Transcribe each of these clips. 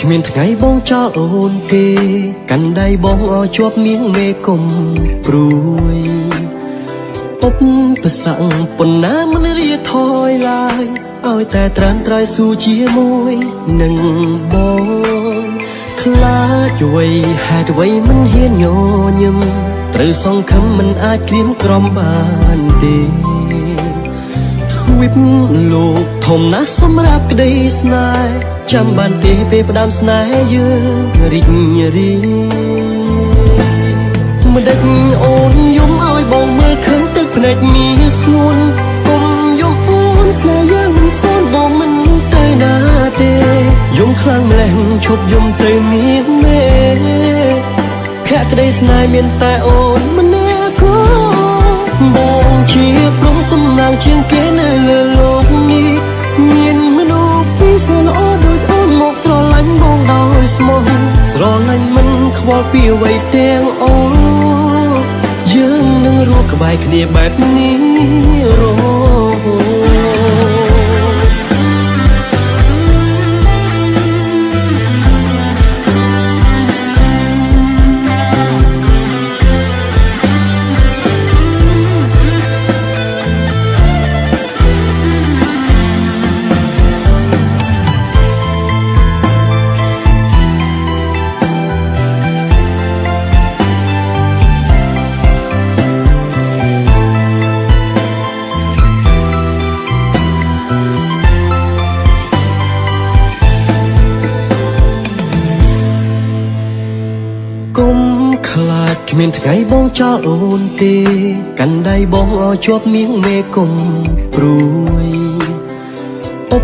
គ្មានថ្ងៃបងចោលអូនទេកាន់ដៃបងឲ្យជាប់មៀងមេគុំព្រួយឧបសគ្គប៉ុណ្ណាមិនរៀថយឡើយឲ្យតែត្រាំត្រៃស៊ូជាមួយនឹងបងខ្លាចអ្វីហេតុអ្វីមិនហ៊ានញញឹមត្រូវសង្ឃឹមមិនអាចក្រៀមក្រំបានទេទ្វីបលោកធំណាស់សម្រាប់ក្តីស្នេហ៍ចាំបានទេពេលផ្ដាំស្នេហ៍យើងរីករាយមិនដេចអូនយំឲ្យបងមើលឃើញទឹកភ្នែកមានស្ងួនកុំយំអូនស្នេហ៍យើងមិនសូនបងមិនទៅណាទេយំខ្លាំងម្លេះឈប់យំទៅមានមេភក្តីស្នេហ៍មានតែអូនម្នាក់ក៏បងជាព្រមសំណាងជាងគេនៅលើលោកនេះមានមនុស្សពីរសល្អដូចអូនមកស្រឡាញ់បងដោយស្មោះស្រឡាញ់មិនខ្វល់ពីអ្វីទាំងអូនយើងនឹងរស់ក្បែរគ្នាបែបនេះរហូតកុំខ្លាចគ្មានថ្ងៃបងចោលអូនទេកាន់ដៃបងឲ្យជាប់មៀងមេគុំព្រួយឧ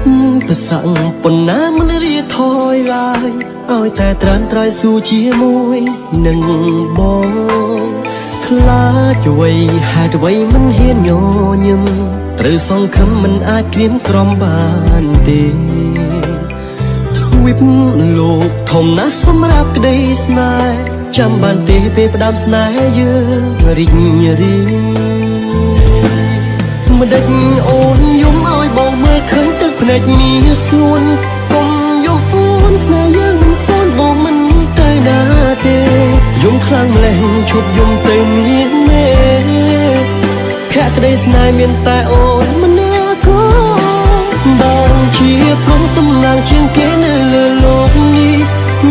បសគ្គប៉ុណ្ណាមិនរៀថយឡើយឲ្យតែត្រាំត្រៃស៊ូជាមួយនឹងបងខ្លាចអ្វីហេតុអ្វីមិនហ៊ានញញឹមត្រូវសង្ឃឹមមិនអាចក្រៀមក្រំបានទេទ្វីបលោកធំណាស់សម្រាប់ក្តីស្នេហ៍ចាំបានទេពេលផ្ដាំស្នេហ៍យើងរីករាយមិនដេចអូនយំឲ្យបងមើលឃើញទឹកភ្នែកមានស្ងួនកុំយំអូនស្នេហ៍យើងមិនសូនបងមិនទៅណាទេយំខ្លាំងម្លេះឈប់យំទៅមានមេភក្តីស្នេហ៍មានតែអូនម្នាក់ក៏បងជាព្រមសំណាងជាងគេនៅលើលោកនេះ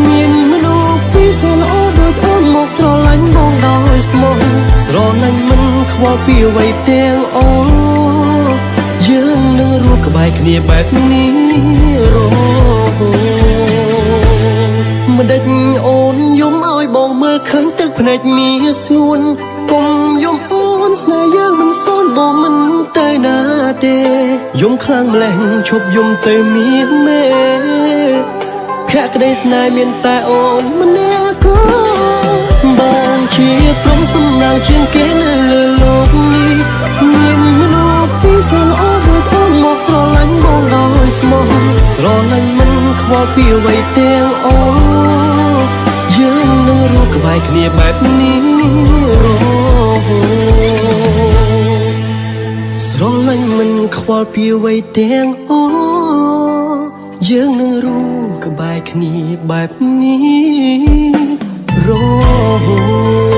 មានមនុស្សពីរសល្អដូចអូនមកស្រឡាញ់បងដោយស្មោះស្រឡាញ់មិនខ្វល់ពីអ្វីទាំងអូនយើងនឹងរស់ក្បែរគ្នាបែបនេះរហូតមិនដេចអូនយំឲ្យបងមើលឃើញទឹកភ្នែកមានស្ងួនកុំយំអូនស្នេហ៍យើងមិនសូនបងមិនទៅណាទេយំខ្លាំងម្លេះឈប់យំទៅមានមេភក្តីស្នេហ៍មានតែអូនម្នាក់ក៏បងជាព្រមសំណាងជាងគេនៅលើលោកនេះមានមនុស្សពីរសល្អដូចអូនមកស្រឡាញ់បងដោយស្មោះស្រឡាញ់មិនខ្វល់ពីអ្វីទាំងអូនយើងនឹងរស់ក្បែរគ្នាបែបនេះរហូតស្រឡាញ់មិនខ្វល់ពីអ្វីទាំងអូនយើងនឹងរស់ក្បែរគ្នាបែបនេះរហូត